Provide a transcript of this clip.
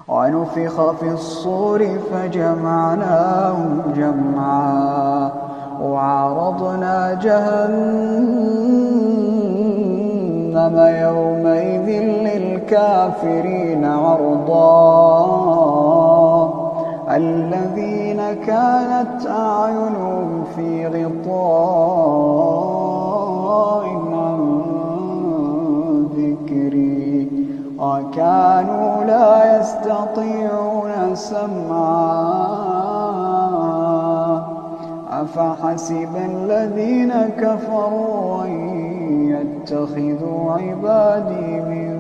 ونفخ في الصور فجمعناهم جمعا وعرضنا جهنم يومئذ للكافرين عرضا الذين كانت أعينهم في غطاء عن ذكري وكانوا لا يستطيعون سمعا أفحسب الذين كفروا أن يتخذوا عبادي من